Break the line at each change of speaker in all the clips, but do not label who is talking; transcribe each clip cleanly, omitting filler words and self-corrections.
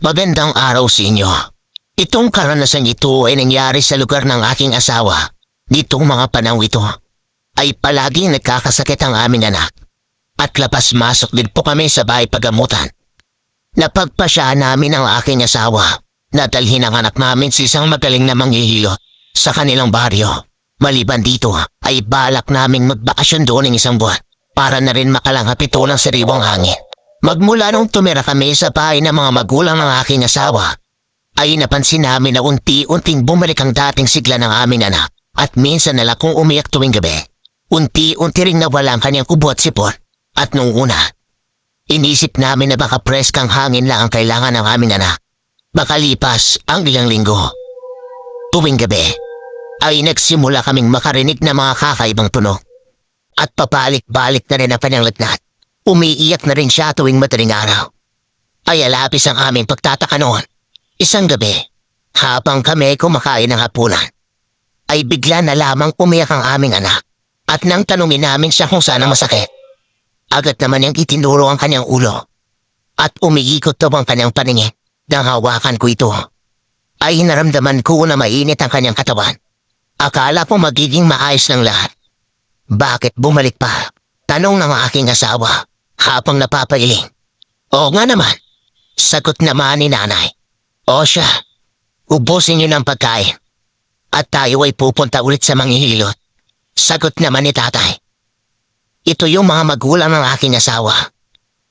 Magandang araw sa inyo. Itong karanasan ito ay nangyari sa lugar ng aking asawa. Nitong mga panahon ito ay palaging nagkakasakit ang aming anak. At labas-masok din po kami sa bahay pagamutan. Napagpasya namin ang aking asawa na dalhin ang anak namin sa isang magaling na manghihilot sa kanilang baryo. Maliban dito ay balak naming magbakasyon doon ng isang buwan para na rin makalanghap ito ng sariwang hangin. Magmula nung tumira kami sa bahay ng mga magulang ng aking asawa, ay napansin namin na unti-unting bumalik ang dating sigla ng aming anak at minsan na lang kung umiyak tuwing gabi. Unti-unti ring nawala ang kanyang kubo at sipon at nung una, inisip namin na baka preskang hangin lang ang kailangan ng aming anak. Makalipas ang ilang linggo. Tuwing gabi, ay nagsimula kaming makarinig ng mga kakaibang tunog at papalik-balik na rin ang kanyang lagnat. Umiiyak na rin siya tuwing madaling araw. Ay alapis ang aming pagtataka noon. Isang gabi, habang kami kumakain ng hapunan, ay bigla na lamang umiyak ang aming anak. At nang tanungin namin siya kung saan ang masakit, agad naman niyang itinuro ang kanyang ulo. At umiikot daw ang kanyang paningin. Nang hawakan ko ito, ay naramdaman ko na mainit ang kanyang katawan. Akala ko magiging maayos ng lahat. Bakit bumalik pa? Tanong ng aking asawa habang napapailing. Oo nga naman, sagot naman ni nanay. O siya, ubusin niyo ng pagkain at tayo ay pupunta ulit sa manghihilot. Sagot naman ni tatay. Ito yung mga magulang ng aking asawa.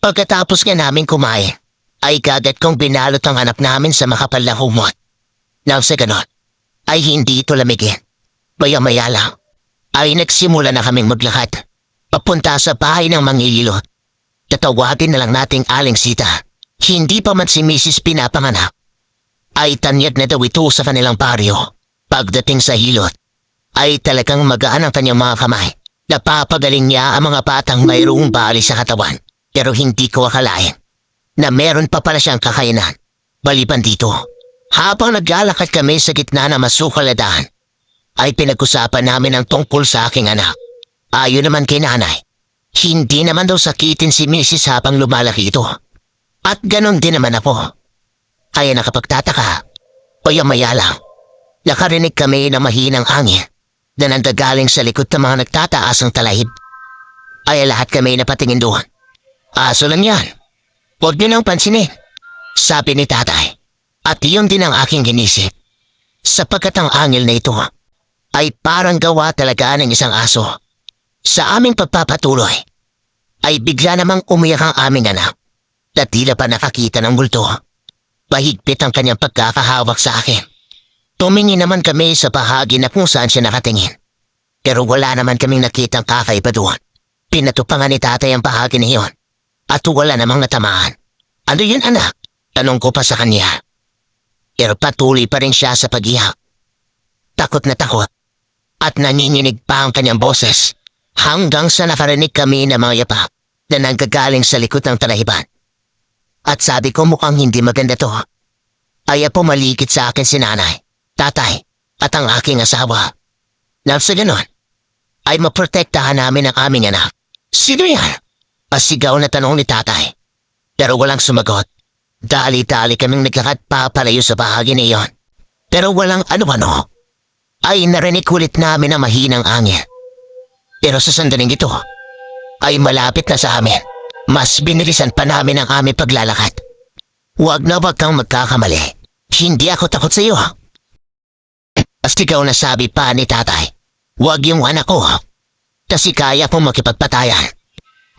Pagkatapos nga namin kumain, ay kagat kong binalot ang anak namin sa makapal na humot. Nang sa ganon, ay hindi ito lamigin. Maya-maya lang, ay nagsimula na kaming maglakad papunta sa bahay ng manghihilot. Tatawagin na lang nating Aling Sita. Hindi pa man si Mrs. pinapanganak, ay tanyag na daw ito sa kanilang baryo. Pagdating sa hilot, ay talagang magaan ang kanyang mga kamay. Napapagaling niya ang mga batang mayroong bali sa katawan. Pero hindi ko akalain na meron pa pala siyang kakayanan. Maliban dito, habang naglalakad kami sa gitna ng masukal na daan, ay pinag-usapan namin ang tungkol sa aking anak. Ayon naman kay nanay, hindi naman daw sakitin si Mrs. habang lumalaki ito. At ganon din naman ako. Kaya nakapagtataka, maya-maya lang, nakarinig kami ng mahinang hangin na nandagaling sa likod ng mga nagtataas ng talahib. Ay lahat kami napatingin doon. Aso lang yan. Huwag niyo nang pansinin, sabi ni tatay. At iyon din ang aking ginisip. Sapagkat ang angil na ito ay parang gawa talaga ng isang aso. Sa aming pagpapatuloy, ay bigla namang umiyak ang aming anak na tila pa nakakita ng multo. Mahigpit ang kanyang pagkakahawak sa akin. Tumingin naman kami sa bahagi na kung saan siya nakatingin. Pero wala naman kaming nakitang kakaiba doon. Pinatupangan ni tatay ang bahagi na iyon. At wala namang natamaan. Ano yun anak? Tanong ko pa sa kanya. Pero patuloy pa rin siya sa pag-iyak. Takot na takot. At nanginginig pa ang kanyang boses. Hanggang sa nakarinig kami ng mga yapak na nanggagaling sa likod ng talahiban. At sabi ko mukhang hindi maganda to. Ay pumalikit sa akin si nanay, tatay, at ang aking asawa. Nang sa ganon, ay maprotektahan namin ang aming anak. Sino yan? Pasigaw na tanong ni tatay. Pero walang sumagot. Dali-dali kaming naglakad papalayo sa bahagi na iyon. Pero walang ano-ano. Ay narinig ulit namin ang mahinang angin. Pero sa sandaling ito, ay malapit na sa amin. Mas binilisan pa namin ang aming paglalakad. Huwag na wag kang magkakamali. Hindi ako takot sa iyo. Pasigaw na sabi pa ni tatay. Huwag yung anak ko. Kasi kaya kong makipagpatayan.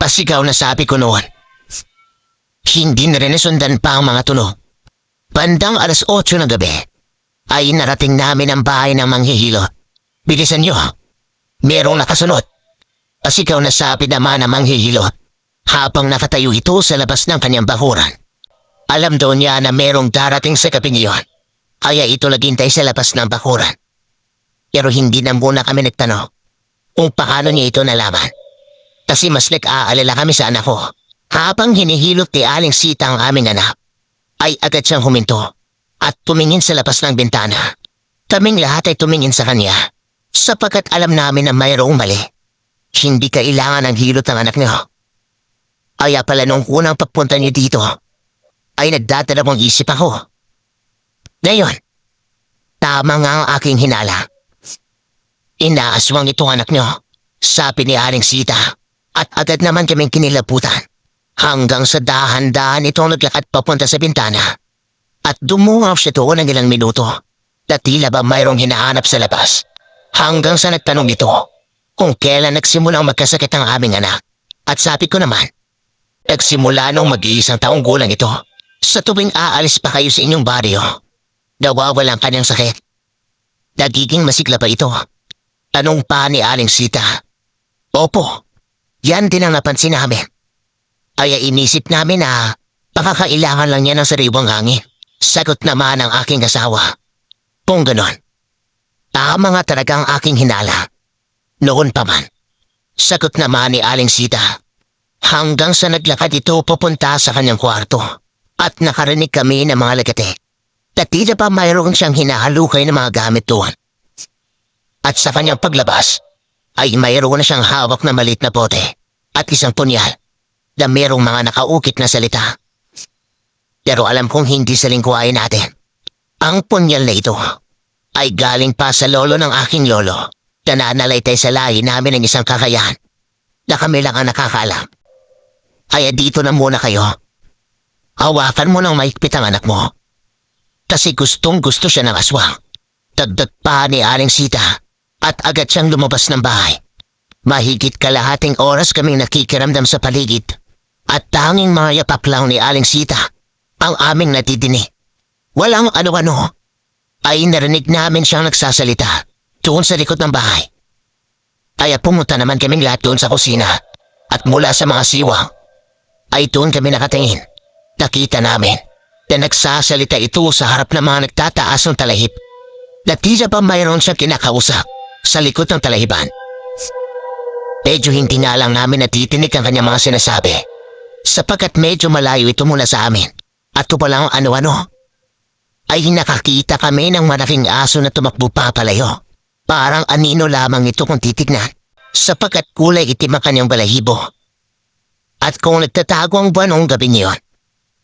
Pasigaw na sabi ko noon. Hindi na rin nasundan pa ang mga tunog. Bandang 8:00 ng gabi, ay narating namin ang bahay ng manghihilot. Bilisan niyo. Merong nakasunod. Pasigaw na sabi naman ng manghihilot habang nakatayo ito sa labas ng kanyang bakuran. Alam daw niya na merong darating sa gabing iyon. Kaya ito naghintay sa labas ng bakuran. Pero hindi na muna kami nagtanong kung paano niya ito nalaman. Kasi mas nag-aalala kami sa anak ko. Habang hinihilot ni Aling Sita ang aming anak, ay agad siyang huminto at tumingin sa labas ng bintana. Kaming lahat ay tumingin sa kanya sapagkat alam namin na mayroong mali. Hindi kailangan ng hilot ng anak niyo. Kaya pala nung unang pagpunta niyo dito, ay nagdadalawang isip ako. Ngayon, tama nga ang aking hinala. Inaaswang itong anak nyo, sabi ni Aling Sita, at agad naman kaming kinilabutan. Hanggang sa dahan-dahan itong naglakad papunta sa bintana. At dumungaw siya doon ng ilang minuto, na tila ba mayroong hinahanap sa labas. Hanggang sa nagtanong ito, kung kailan nagsimulang magkasakit ang aming anak. At sabi ko naman, nagsimula nung mag-iisang taong gulang ito. Sa tuwing aalis pa kayo sa inyong baryo, nawawalan kanyang sakit. Nagiging masigla ba ito? Tanong pa ni Aling Sita. Opo, yan din ang napansin namin. Kaya inisip namin na pakakailangan lang niya ng sariwang hangin. Sagot naman ang aking asawa. Kung ganon, tama nga talaga ang aking hinala. Noon pa man, sagot naman ni Aling Sita. Hanggang sa naglakad ito pupunta sa kanyang kwarto at nakarinig kami ng mga lagate. Tatila pa mayroon siyang hinahalukay ng mga gamit doon. At sa kanyang paglabas, ay mayroon na siyang hawak na maliit na bote at isang punyal na mayroong mga nakaukit na salita. Pero alam kong hindi sa lingkuhain natin. Ang punyal na ito ay galing pa sa lolo ng aking lolo na nananalaytay sa lahi namin ng isang kakayahan na kami lang ang nakakaalam. Kaya dito na muna kayo. Hawakan mo ng maikpit ang anak mo. Kasi gustong gusto siya ng aswang. Dagdag pa ni Aling Sita at agad siyang lumabas ng bahay. Mahigit kalahating oras kaming nakikiramdam sa paligid at tanging mga yapak lang ni Aling Sita ang aming natidinig. Walang ano-ano ay narinig namin siyang nagsasalita doon sa likod ng bahay. Kaya pumunta naman kaming lahat doon sa kusina at mula sa mga siwang ay doon kami nakatingin. Nakita namin na nagsasalita ito sa harap ng mga nagtataas ng talahib. Natija pa mayroon siyang kinakausap sa likod ng talahiban. Medyo hindi nga lang namin natitinig ang kanyang mga sinasabi sapagkat medyo malayo ito mula sa amin at ito palang ano-ano ay nakakita kami ng malaking aso na tumakbo papalayo. Parang anino lamang ito kung titignan sapagkat kulay itim ang kanyang balahibo. At kung nagtatago ang buwan noong gabi niyon,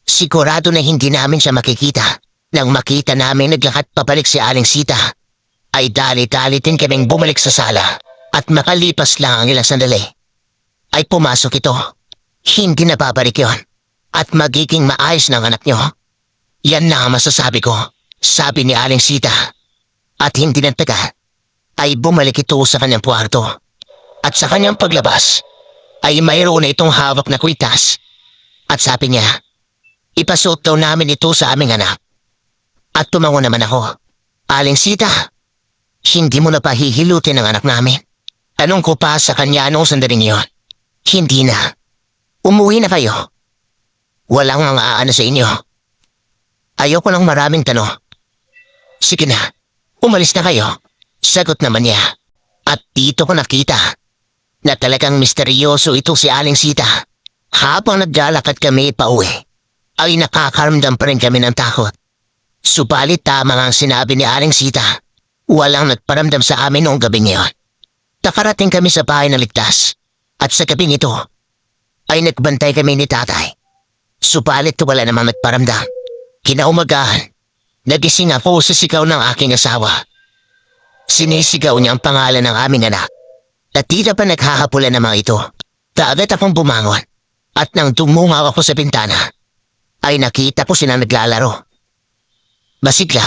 sigurado na hindi namin siya makikita. Nang makita namin naglakad pabalik si Aling Sita, ay dali-dali din kaming bumalik sa sala at makalipas lang ang ilang sandali. Ay pumasok ito. Hindi na babalik yun at magiging maayos ng anak nyo. Yan na ang masasabi ko, sabi ni Aling Sita. At hindi nagtagal, ay bumalik ito sa kanyang kwarto. At sa kanyang paglabas, ay mayroon na itong hawak na kwitas. At sabi niya, ipasuot daw namin ito sa aming anak. At tumango naman ako. Aling Sita, hindi mo na pa hihilutin ang anak namin. Tanong ko pa sa kanya noong sandaling iyon. Hindi na. Umuwi na kayo. Walang ang aano sa inyo. Ayoko ng maraming tanong. Sige na, umalis na kayo. Sagot naman niya. At dito ko nakita na talagang misteryoso ito si Aling Sita. Habang naglalakad kami pauwi, ay nakakaramdam pa rin kami ng takot. Subalit tama ang sinabi ni Aling Sita. Walang nagparamdam sa amin noong gabi ngayon. Nakarating kami sa bahay ng ligtas. At sa gabing ito, ay nagbantay kami ni tatay. Subalit wala namang nagparamdam. Kinaumagahan, nagising ako sa sigaw ng aking asawa. Sinisigaw niya ang pangalan ng aming anak. At tila pa naghahapulan ng mga ito. Kaagad akong bumangon. At nang dumungaw ako sa bintana, ay nakita ko silang naglalaro. Masigla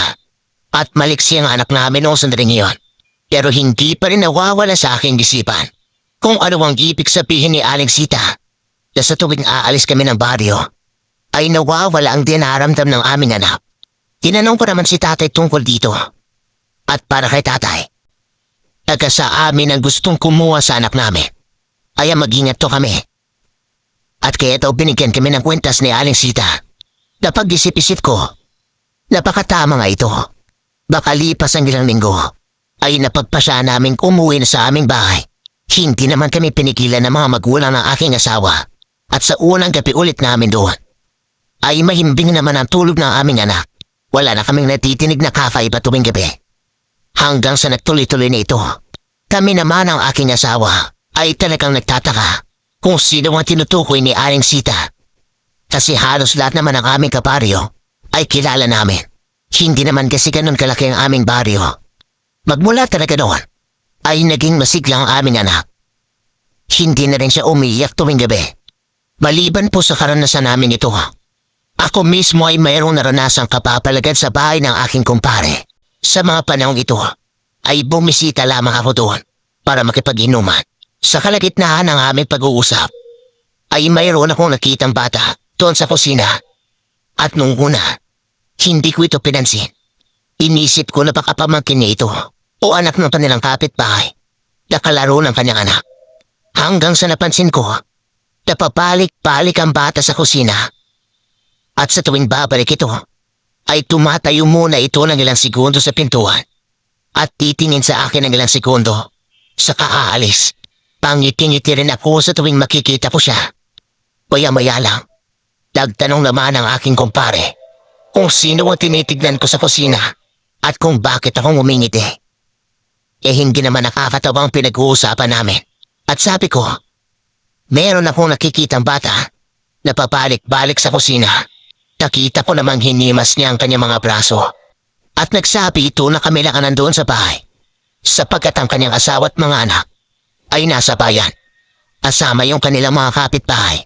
at maliksi ang anak namin noong sandaling iyon. Pero hindi pa rin nawawala sa aking isipan kung ano ang ibig sabihin ni Aling Sita na sa tuwing aalis kami ng baryo ay nawawala ang dinaramdam ng aming anak. Tinanong ko naman si tatay tungkol dito. At para kay tatay, taga sa amin ang gustong kumuha sa anak namin. Kaya mag-ingat to kami. At kaya daw binigyan kami ng kwentas ni Aling Sita. Napag-isip-isip ko, napakatama nga ito. Baka lipas ang ilang linggo ay napagpasya naming umuwi na sa aming bahay. Hindi naman kami pinigilan ng mga magulang ng aking asawa. At sa unang gabi ulit namin doon, ay mahimbing naman ang tulog ng aming anak. Wala na kaming natitinig na kakaiba tuwing gabi. Hanggang sa nagtuloy-tuloy na ito, kami naman ang aking asawa ay talagang nagtataka kung sino ang tinutukoy ni Aling Sita. Kasi halos lahat naman ng aming kabaryo ay kilala namin. Hindi naman kasi ganun kalaki ang aming baryo. Magmula talaga doon, ay naging masigla ang aming anak. Hindi na rin siya umiiyak tuwing gabi. Maliban po sa karanasan namin ito, ako mismo ay mayroong naranasang kapapalagad sa bahay ng aking kumpare. Sa mga panahong ito, ay bumisita lamang ako doon para makipag-inuman. Sa kalagitnaan ng aming pag-uusap, ay mayroon akong nakitang bata doon sa kusina. At nung una, hindi ko ito pinansin. Inisip ko na baka pamangkin niya ito o anak ng kanilang kapitbahay na kalaro ng kanyang anak. Hanggang sa napansin ko, napapalik-balik ang bata sa kusina. At sa tuwing babalik ito, ay tumatayo muna ito ng ilang segundo sa pintuan at titingin sa akin ng ilang segundo. Saka aalis. Pangiti-ngiti rin ako sa tuwing makikita ko siya. Maya-maya lang, nagtanong naman ang aking kumpare kung sino ang tinitignan ko sa kusina at kung bakit akong umingiti. Hindi naman nakakatawang pinag-uusapan namin. At sabi ko, meron akong nakikitang bata na papalik-balik sa kusina. Nakita ko namang hinimas niya ang kanyang mga braso. At nagsabi ito na kami lang ang nandoon sa bahay, sapagkat ang kanyang asawa at mga anak ay nasa bayan, kasama yung kanilang mga kapitbahay.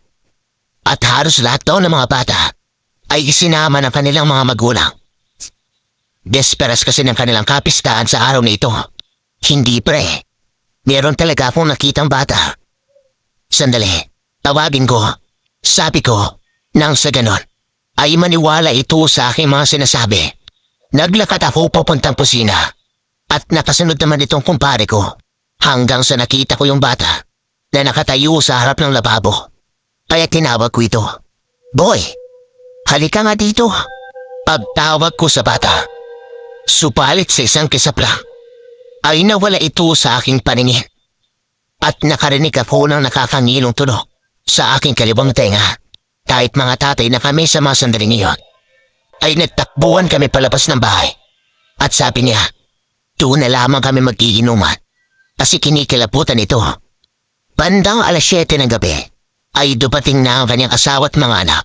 At halos lahat daw ng mga bata ay isinama ng kanilang mga magulang. Desperas kasi ng kanilang kapistahan sa araw na ito. Hindi pre, meron talaga akong nakitang bata. Sandali, tawagin ko. Sabi ko, nang sa ganon, ay maniwala ito sa aking mga sinasabi. Naglakad ako papuntang kusina at nakasunod naman itong kumpare ko hanggang sa nakita ko yung bata na nakatayo sa harap ng lababo. Kaya tinawag ko ito. Boy, halika nga dito. Pagtawag ko sa bata, supalit sa isang kisap lang, ay nawala ito sa aking paningin. At nakarinig ako ng nakakangilong tunog sa aking kaliwang tenga. Kahit mga tatay na kami sa mga sandaling iyon, ay nagtakbuhan kami palabas ng bahay. At sabi niya, doon na lamang kami mag-iinuman kasi kinikilabutan ito. Bandang 7:00 ng gabi, ay dumating na ang kanyang asawa at mga anak.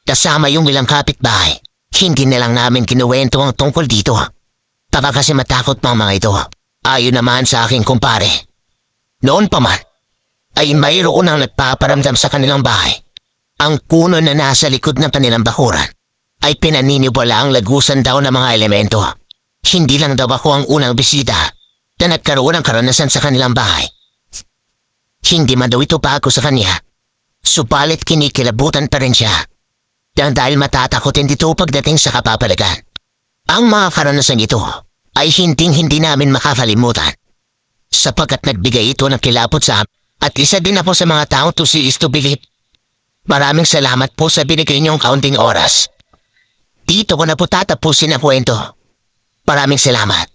Kasama yung ilang kapitbahay. Hindi na lang namin kinuwento ang tungkol dito. Baka kasi matakot mga ito. Ayon naman sa aking kumpare. Noon pa man, ay mayroon ang nagpaparamdam sa kanilang bahay. Ang puno na nasa likod ng kanilang bakuran ay pinaniniwala ang lagusan daw ng mga elemento. Hindi lang daw ako ang unang bisita na nagkaroon ng karanasan sa kanilang bahay. Hindi man daw ito bago sa kanya. Subalit kinikilabutan pa rin siya. Dahil matatakotin dito pagdating sa kapapalagan. Ang mga karanasan ito ay hindi namin makakalimutan. Sapagkat nagbigay ito ng kilabot sa amin at isa din ako sa mga taong to see is to believe. Maraming salamat po sa binigay niyong kaunting oras. Dito ko na po tatapusin ang kwento. Maraming salamat.